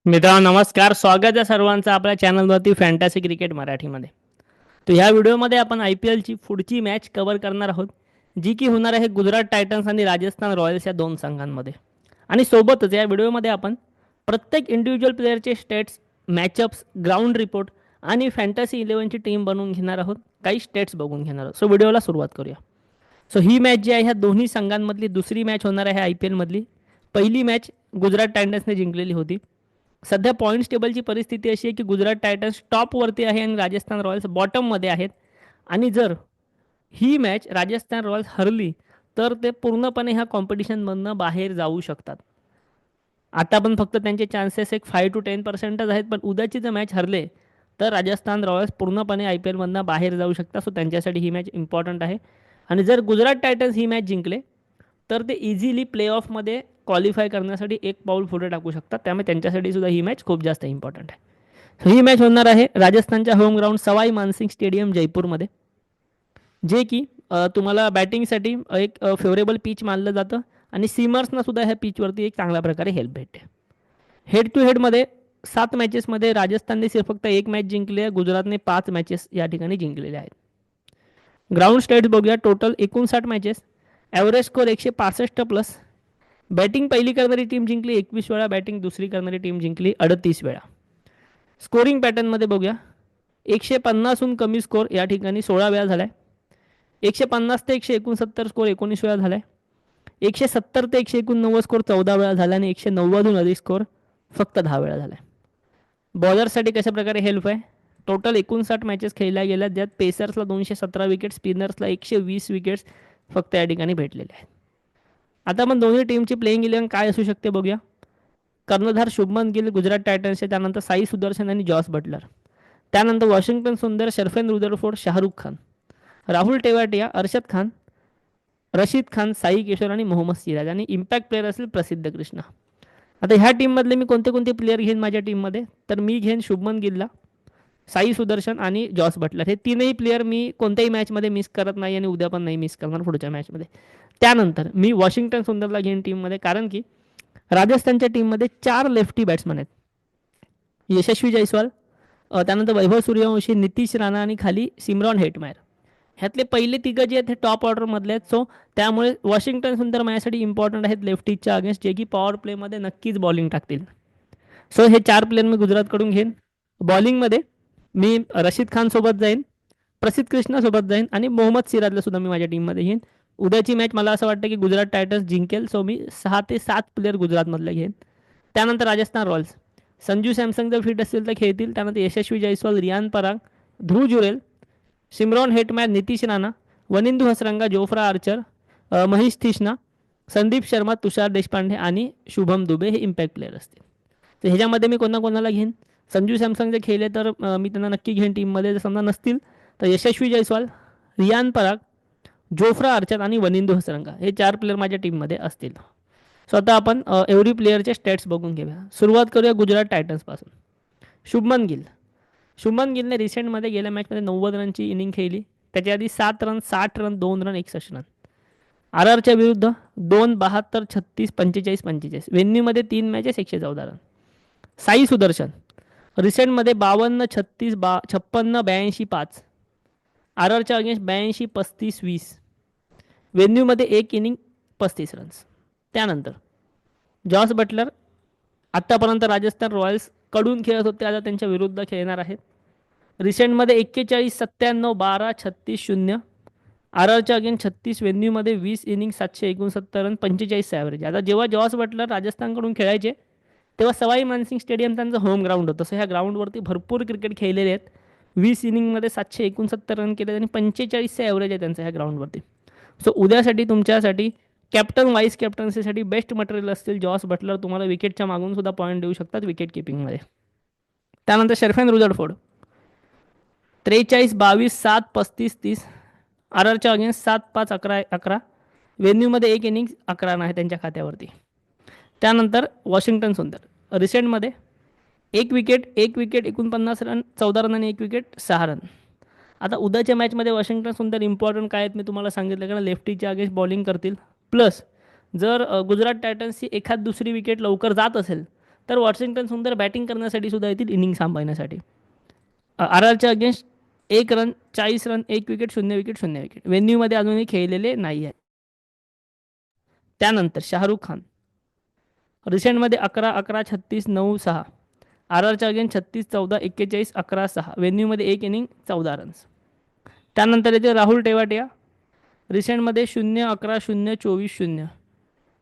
मित्रांनो नमस्कार. स्वागत आहे सर्वांचं आपल्या चॅनलवरती फॅन्टॅसी क्रिकेट मराठीमध्ये. तर ह्या व्हिडिओमध्ये आपण IPLची पुढची मॅच कव्हर करणार आहोत, जी की होणार आहे गुजरात टायटन्स आणि राजस्थान रॉयल्स या दोन संघांमध्ये. आणि सोबतच या व्हिडिओमध्ये आपण प्रत्येक individual प्लेअरचे states, matchups, ground report आणि फॅन्टॅसी 11ची टीम बनवून घेणार आहोत. काही स्टेट्स बघून घेणार आहोत. सो व्हिडिओला सुरुवात करूया. सो ही मॅच जी आहे ह्या दोन्ही संघांमधली दुसरी मॅच होणार आहे IPLमधली. पहिली मॅच गुजरात टायटन्सने जिंकलेली होती. सध्या पॉईंट्स टेबलची परिस्थिती अशी आहे की गुजरात टायटन्स टॉपवरती आहे आणि राजस्थान रॉयल्स बॉटममध्ये आहेत. आणि जर ही मॅच राजस्थान रॉयल्स हरली तर ते पूर्णपणे ह्या कॉम्पिटिशनमधनं बाहेर जाऊ शकतात. आता पण फक्त त्यांचे चान्सेस एक 5 to 10% आहेत, पण उद्याची जर मॅच हरले तर राजस्थान रॉयल्स पूर्णपणे IPLमधनं बाहेर जाऊ शकतात. सो त्यांच्यासाठी ही मॅच इम्पॉर्टंट आहे. आणि जर गुजरात टायटन्स ही मॅच जिंकले तर ते इझिली प्लेऑफमध्ये क्वालिफाय करण्यासाठी एक पाऊल पुढे टाकू शकतात. त्यामुळे त्यांच्यासाठी सुद्धा ही मॅच खूप जास्त इम्पॉर्टंट आहे. ही मॅच होणार आहे राजस्थानच्या home ground Sawai Mansingh stadium जयपूरमध्ये, जे की तुम्हाला बॅटिंगसाठी एक फेवरेबल पिच मानलं जातं आणि सीमर्सना सुद्धा ह्या पिचवरती एक चांगल्या प्रकारे हेल्प भेटते. हेड टू हेडमध्ये 7 मॅचेसमध्ये राजस्थानने सिर्फ फक्त एक मॅच जिंकली आहे. गुजरातने 5 मॅचेस या ठिकाणी जिंकलेल्या आहेत. ग्राउंड स्टेट्स बघूया. Total 59 matches, average score 165 plus. Batting पहिली करणारी टीम जिंकली 21 वेळा, बॅटिंग दुसरी करणारी टीम जिंकली 38 वेळा. स्कोरिंग पॅटर्नमध्ये बघूया. 150हून कमी स्कोर या ठिकाणी 16 वेळा झाला आहे. 150 ते 169 स्कोर 19 वेळा झाला आहे. 170 ते 189 स्कोर 14 वेळा झाला आणि 190हून अधिक स्कोर फक्त 10 वेळा झाला आहे. बॉलरसाठी कशा प्रकारे हेल्प आहे. टोटल 59 मॅचेस खेळल्या गेल्या, ज्यात पेसर्सला 217 विकेट, स्पिनर्सला 120 विकेट्स फक्त या ठिकाणी भेटलेले आहेत. आता आपण दोन्ही टीमची प्लेइंग 11 काय असू शकते बघूया. कर्णधार शुभमन गिल गुजरात टायटन्सचे, त्यानंतर साई सुदर्शन आणि जॉस बटलर, त्यानंतर वॉशिंग्टन सुंदर, शर्फेन रुदरफोर्ड, शाहरुख खान, राहुल टेवाटिया, अरशद खान, रशीद खान, साई किशोर आणि मोहम्मद सिराज. आणि इम्पॅक्ट प्लेअर असेल प्रसिद्ध कृष्णा. आता ह्या टीममधले मी कोणते कोणते प्लेअर घेईन माझ्या टीममध्ये, तर मी घेईन शुभमन गिलला, साई सुदर्शन आणि जॉस बटलर. हे तीनही प्लेअर मी कोणत्याही मॅचमध्ये मिस करत नाही आणि उद्या पण नाही मिस करणार पुढच्या मॅचमध्ये. त्यानंतर मी वॉशिंग्टन सुंदरला घेईन टीममध्ये, कारण की राजस्थानच्या टीममध्ये 4 लेफ्टी बॅट्समन आहेत. यशस्वी जयस्वाल, त्यानंतर वैभव सूर्यवंशी, नितीश राणा आणि खाली सिमरॉन हेटमायर. ह्यातले पहिले तिघं जे आहेत हे टॉप ऑर्डरमधले आहेत. सो त्यामुळे वॉशिंग्टन सुंदर माझ्यासाठी इम्पॉर्टंट आहेत लेफ्टीच्या अगेन्स्ट, जे की पॉवर प्लेमध्ये नक्कीच बॉलिंग टाकतील. सो हे 4 प्लेयर मी गुजरातकडून घेईन. बॉलिंगमध्ये मी रशीद खान सोबत जाईन, प्रसिद्ध कृष्णा सोबत जाईन आणि मोहम्मद सिराजला सुद्धा मी माझ्या टीममध्ये घेईन. उद्याची मॅच मला असं वाटतं की गुजरात टायटन्स जिंकेल. सो मी 6 ते 7 प्लेयर गुजरातमधले घेईन. त्यानंतर राजस्थान रॉयल्स, संजू सॅमसंग जर फिट असतील तर खेळतील. त्यानंतर Yashasvi Jaiswal, Riyan Parag, Dhruv Jurel, Shimron Hetmyer, Nitish Rana, Wanindu Hasaranga, Jofra Archer, Maheesh Theekshana, Sandeep Sharma, Tushar Deshpande आणि शुभम दुबे हे इम्पॅक्ट प्लेयर असतील. तर ह्याच्यामध्ये मी कोणाकोणाला घेईन. संजू सॅमसंग जे खेळले तर मी त्यांना नक्की घेईन टीममध्ये. जर समजा नसतील तर यशस्वी जयस्वाल, रियान पराग, जोफ्रा आर्चर आणि वनिंदू हसरंगा हे 4 प्लेयर माझ्या टीममध्ये असतील. सो आता आपण एव्हरी प्लेअरचे स्टॅट्स बघून घेऊया. सुरुवात करूया गुजरात टायटन्सपासून. शुभमन गिल. शुभमन गिलने रिसेंटमध्ये गेल्या मॅचमध्ये 90 रनची इनिंग खेळली. त्याच्या आधी 7 रन, 60 रन, 2 रन, 61 रन. RRच्या विरुद्ध 2, 72, 36, 45, 45. वेन्यूमध्ये 3 मॅचेस 114 रन. साई सुदर्शन रिसेंटमध्ये 52, 36, 56, 82, 5. RRच्या अगेन्स्ट 82, 35, 20. वेन्यूमध्ये 1 इनिंग 35 रन्स. त्यानंतर जॉस बटलर आत्तापर्यंत राजस्थान रॉयल्स कडून खेळत होते, आता त्यांच्या विरुद्ध खेळणार आहेत. रिसेंटमध्ये 41, 97, 12, 36, 0. RRच्या अगेन 36, वेन्यूमध्ये 20 इनिंग 769 रन, 45 ॲव्हरेज. आता जेव्हा जॉस बटलर राजस्थानकडून खेळायचे तेव्हा सवाई मानसिंग स्टेडियम त्यांचं होम ग्राउंड होतं. सो ह्या ग्राउंडवरती भरपूर क्रिकेट खेळलेले आहेत. 20 इनिंगमध्ये 769 रन केले आणि 45 ॲव्हरेज आहे त्यांचं ह्या ग्राउंडवरती. सो उद्यासाठी तुमच्यासाठी कॅप्टन वाईस कॅप्टन्सीसाठी बेस्ट मटेरियल असतील जॉस बटलर. तुम्हाला विकेटच्या मागून सुद्धा पॉईंट देऊ शकतात विकेट किपिंगमध्ये. त्यानंतर शर्फेन रुदरफोर्ड 43, 22, 7, 35, 30. RRच्या अगेन्स्ट 7, 5, 11, 11. वेन्यूमध्ये 1 इनिंग 11 रन आहे त्यांच्या खात्यावरती. त्यानंतर वॉशिंग्टन सुंदर रिसेंटमध्ये 1 विकेट, 1 विकेट, 49 रन, 14 रन आणि 1 विकेट, 6 रन. आता उद्याच्या मॅचमध्ये वॉशिंग्टन सुंदर इम्पॉर्टंट काय आहेत मी तुम्हाला सांगितलं, कारण लेफ्टीच्या अगेन्स्ट बॉलिंग करतील. प्लस जर गुजरात टायटन्सची एखाद दुसरी विकेट लवकर जात असेल तर वॉशिंग्टन सुंदर बॅटिंग करण्यासाठी सुद्धा येतील, इनिंग सांभाळण्यासाठी. आर आरच्या against 1 run, 40 run, 1 wicket, 0 wicket, 0 wicket. व्हेन्यूमध्ये अजूनही खेळलेले नाही आहे. त्यानंतर शाहरुख खान रिसेंटमध्ये 11-11, 36-9-6. आर आरच्या अगेन्स्ट 36-14, 41-41, व्हेन्यूमध्ये 1 इनिंग 14 रन्स. त्यानंतर येते राहुल टेवाटिया रिसेंटमध्ये 0-11, 0-24-0.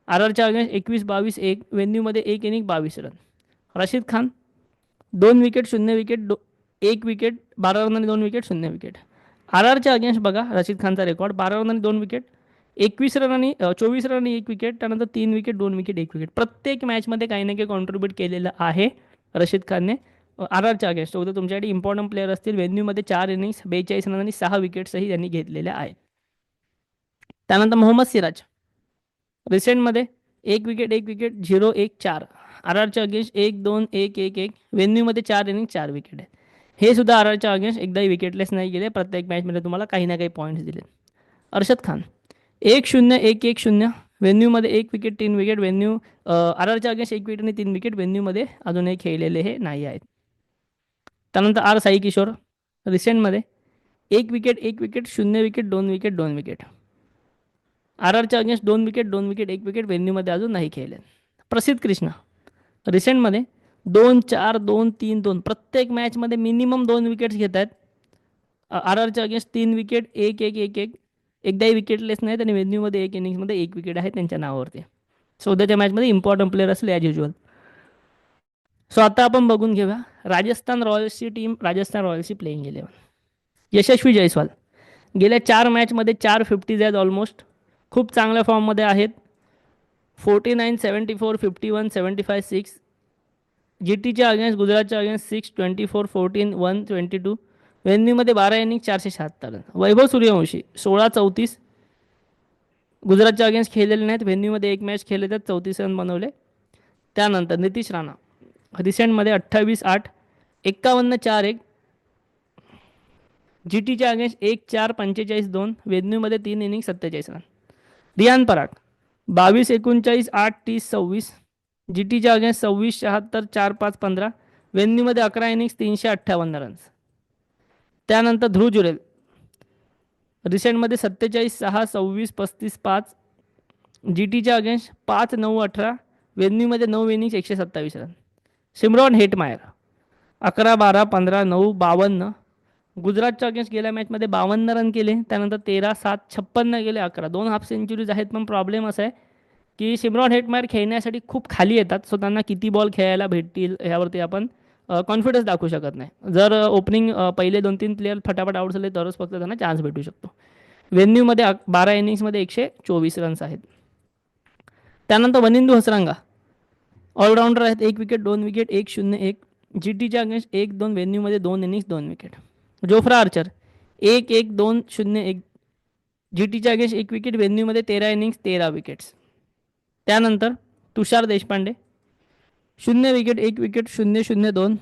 आर आरच्या अगेन्स्ट 21-22-1, व्हेन्यूमध्ये 1 inning 22 run. Rashid Khan 2 wicket, 0 wicket, 1 wicket, 12 run आणि 2 विकेट, 0 विकेट. आर आरच्या अगेन्स्ट बघा रशीद खानचा रेकॉर्ड, 12 रन आणि 2 विकेट, 21 रन आणि 24 रन आणि 1 विकेट, त्यानंतर 3 विकेट, 2 विकेट, 1 विकेट. प्रत्येक मॅचमध्ये काही ना काही कॉन्ट्रीब्यूट केलेलं आहे रशीद खानने आर आरच्या अगेन्स्ट. उद्या तुमच्यासाठी इम्पॉर्टंट प्लेअर असतील. व्हेन्यूमध्ये 4 इनिंग्स, 42 रन आणि 6 विकेट्सही त्यांनी घेतलेल्या आहेत. त्यानंतर मोहम्मद सिराज रिसेंटमध्ये 1 विकेट, 1 विकेट, 0-1-4. आर आरच्या अगेन्स्ट 1-2-1-1-1, व्हेन्यूमध्ये 4 इनिंग 4 विकेट आहे. हे सुद्धा आर आरच्या अगेन्स्ट एकदाही विकेटलेस नाही गेले. प्रत्येक मॅचमध्ये तुम्हाला काही ना काही पॉईंट्स दिले. अर्शद खान 1-0-1-1-0, व्हेन्यूमध्ये 1 विकेट, 3 विकेट, आर आरच्या अगेन्स्ट 1 विकेट आणि 3 विकेट, व्हेन्यूमध्ये अजूनही खेळलेले हे नाही आहेत. त्यानंतर आर साई किशोर रिसेंटमध्ये 1 wicket, 1 wicket, 0 wicket, 2 wicket, 2 wicket. R आरच्या अगेन्स्ट 2 विकेट, 2 विकेट, 1 विकेट, व्हेन्यूमध्ये अजून नाही खेळले. प्रसिद्ध कृष्णा रिसेंटमध्ये 2-4-2-3-2, प्रत्येक मॅचमध्ये मिनिमम 2 विकेट्स घेत आहेत. आर आरच्या अगेन्स्ट 3 विकेट, 1-1-1-1, एकदाही विकेटलेस नाहीत आणि व्हेन्यूमध्ये 1 इनिंग्समध्ये 1 विकेट आहे त्यांच्या नावावरती. सो उद्याच्या मॅचमध्ये इम्पॉर्टंट प्लेअर असेल ॲज युजल. सो आता आपण बघून घेऊया राजस्थान रॉयल्सची टीम, राजस्थान रॉयल्सची प्लेइंग 11. यशस्वी जयस्वाल गेल्या 4 मॅचमध्ये 4 50s आहेत ऑलमोस्ट. खूप चांगल्या फॉर्ममध्ये आहेत. 49-74, 51-75-6. जी टीच्या अगेन्स्ट, गुजरातच्या against 6-24-14-1-22, व्हेन्यूमध्ये 12 inning 476 run. Vaibhav Suryavanshi 16-34, गुजरातच्या अगेन्स्ट खेळलेले नाहीत, व्हेन्यूमध्ये 1 मॅच खेळले तर 34 रन बनवले. त्यानंतर नितीश राणा रिसेंटमध्ये 28-8, 51-4-1, जी टीच्या against 1-4-45-2, व्हेन्यूमध्ये 3 inning 47 run. Riyan Parag 22-39, 8-30-26, जी टीच्या अगेन्स्ट 26-76, 4-5-15, व्हेन्यूमध्ये 11 इनिंग्स 358 रन्स. त्यानंतर ध्रुव जुरेल रिसेंटमध्ये 47-6, 26-35-5, जी टीच्या against 5-9-18, व्हेन्यूमध्ये 9 innings 127 run. Shimron Hetmyer 11-12, 15-9, 52, गुजरातच्या अगेन्स्ट गेल्या मॅचमध्ये 52 रन केले. त्यानंतर 13-7, 56 गेले, 11, 2 हाफ सेंचुरीज आहेत. पण प्रॉब्लेम असा आहे की सिमरॉन हेटमायर खेळण्यासाठी खूप खाली येतात. सो त्यांना किती बॉल खेळायला भेटतील ह्यावरती आपण कॉन्फिडन्स दाखवू शकत नाही. जर ओपनिंग पहिले 2-3 प्लेयर फटाफट आउट झाले तरच फक्त त्यांना चान्स भेटू शकतो. व्हेन्यूमध्ये 12 इनिंग्समध्ये 124 रन्स आहेत. त्यानंतर वनिंदू हसरंगा ऑलराऊंडर आहेत. 1 विकेट, 2 विकेट, 1-0-1, जी टीच्या against 1-2, व्हेन्यूमध्ये 2 innings 2 wicket. Jofra Archer 1-1-2-0-1, जी टीच्या अगेन्स्ट 1 विकेट, व्हेन्यूमध्ये 13 इनिंग्स 13 विकेट्स. त्यानंतर तुषार देशपांडे 0 विकेट, 1 विकेट, 0-0-2,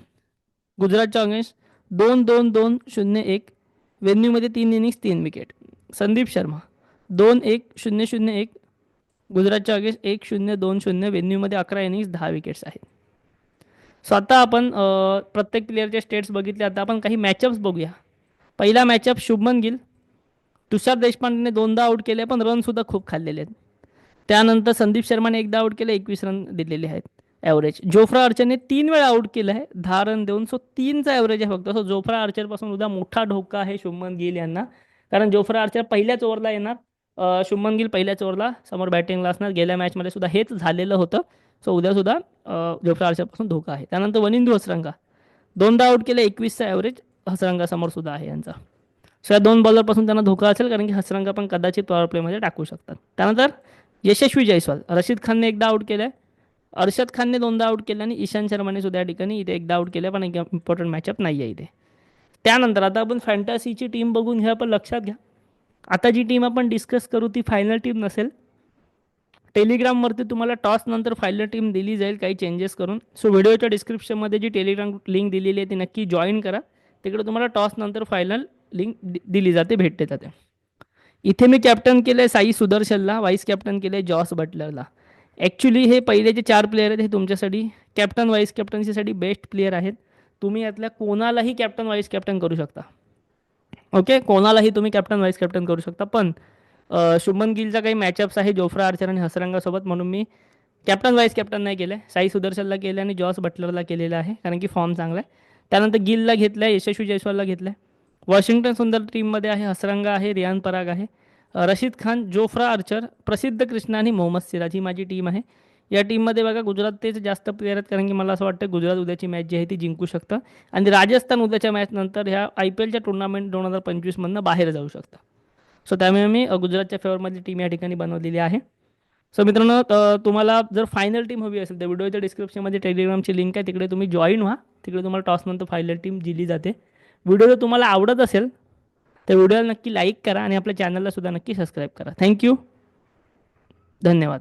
गुजरातच्या against 2-2-2-0-1, व्हेन्यूमध्ये 3 innings 3 wicket. Sandeep Sharma 2-1-0-0-1, गुजरातच्या अगेन्स्ट 1-0-2-0, व्हेन्यूमध्ये 11 इनिंग्स 10 विकेट्स आहेत. सो आता आपण प्रत्येक प्लेअरचे स्टेट्स बघितले. आता आपण काही मॅचअप्स बघूया. पहिला मॅचअप शुभमन गिल, तुषार देशपांडेने 2दा आऊट केले पण रनसुद्धा खूप खाल्लेले आहेत. त्यानंतर संदीप शर्माने 1दा आऊट केले, 21 रन दिलेले आहेत ॲव्हरेज. जोफ्रा आर्चरने 3 वेळा आऊट केलं आहे, 10 रन देऊन. सो 3चा ॲव्हरेज आहे फक्त. सो जोफ्रा आर्चरपासून उद्या मोठा धोका आहे शुभमन गिल यांना, कारण जोफ्रा आर्चर पहिल्याच ओव्हरला येणार. शुभमन गिल पहिल्याच ओव्हरला समोर बॅटिंगला असणार. गेल्या मॅचमध्ये सुद्धा हेच झालेलं होतं. सो उद्यासुद्धा जोफ्रा आर्चरपासून धोका आहे. त्यानंतर वनिंदू हसरंगा 2दा आऊट केले, 21चा ॲव्हरेज हसरंगासमोर सुद्धा आहे यांचा. सो या 2 बॉलरपासून त्यांना धोका असेल, कारण की हसरंगा पण कदाचित पॉवर प्लेमध्ये टाकू शकतात. त्यानंतर यशस्वी जयस्वाल, रशीद खानने 1दा आऊट केलं आहे, अर्शद खानने 2दा आऊट केलं आणि ईशांत शर्माने सुद्धा या ठिकाणी इथे 1दा आऊट केलं, पण एक इम्पॉर्टंट मॅचअप नाही आहे इथे. त्यानंतर आता आपण फॅन्टसीची टीम बघून घ्या. पण लक्षात घ्या, आता जी टीम आपण डिस्कस करू ती फायनल टीम नसेल. टेलिग्रामवरती तुम्हाला टॉस नंतर फायनल टीम दिली जाईल काही चेंजेस करून. सो व्हिडिओच्या डिस्क्रिप्शनमध्ये जी टेलिग्राम लिंक दिलेली आहे ती नक्की जॉईन करा. तिकडे तुम्हाला टॉस नंतर फायनल लिंक दिली जाते, भेटते जाते. इथे मी कॅप्टन केलं आहे साई सुदर्शनला, वाईस कॅप्टन केलं आहे जॉस बटलरला. ॲक्च्युली हे पहिले जे 4 प्लेयर आहेत हे तुमच्यासाठी कॅप्टन वाईस कॅप्टन्सीसाठी बेस्ट प्लेयर आहेत. तुम्ही यातल्या कोणालाही कॅप्टन वाईस कॅप्टन करू शकता. ओके, कोणालाही तुम्ही कॅप्टन वाईस कॅप्टन करू शकता. पण शुभमन गिलचा काही मॅचअप्स आहे जोफ्रा आर्चर आणि हसरंगासोबत, म्हणून मी कॅप्टन वाईस कॅप्टन नाही केलं आहे. साई सुदर्शनला केलं आणि जॉस बटलरला केलेलं आहे, कारण की फॉर्म चांगला आहे. त्यानंतर गिलला घेतलं आहे, यशस्वी जयस्वालला घेतलं आहे. वॉशिंग्टन सुंदर टीममध्ये आहे, हसरंगा आहे, रियान पराग आहे, रशीद खान, जोफ्रा आर्चर, प्रसिद्ध कृष्णा आणि मोहम्मद सिराज ही माझी टीम आहे. या टीममध्ये बघा गुजरातचेच जास्त प्लेयर आहेत, कारण की मला असं वाटतं गुजरात उद्याची मॅच जी आहे ती जिंकू शकतं आणि राजस्थान उद्याच्या मॅचनंतर ह्या IPLच्या टुर्नामेंट 2025मधनं बाहेर जाऊ शकतं. सो त्यामुळे मी गुजरातच्या फेवरमधली टीम या ठिकाणी बनवलेली आहे. सो मित्रांनो, तुम्हाला जर फायनल टीम हवी असेल तर व्हिडिओच्या डिस्क्रिप्शनमध्ये टेलिग्रामची लिंक आहे, तिकडे तुम्ही जॉईन व्हा. तिकडे तुम्हाला टॉसनंतर फायनल टीम दिली जाते. व्हिडिओ जर तुम्हाला आवडत असेल तर व्हिडिओला नक्की लाईक करा आणि आपल्या चॅनलला सुद्धा नक्की सबस्क्राईब करा. थँक्यू. धन्यवाद.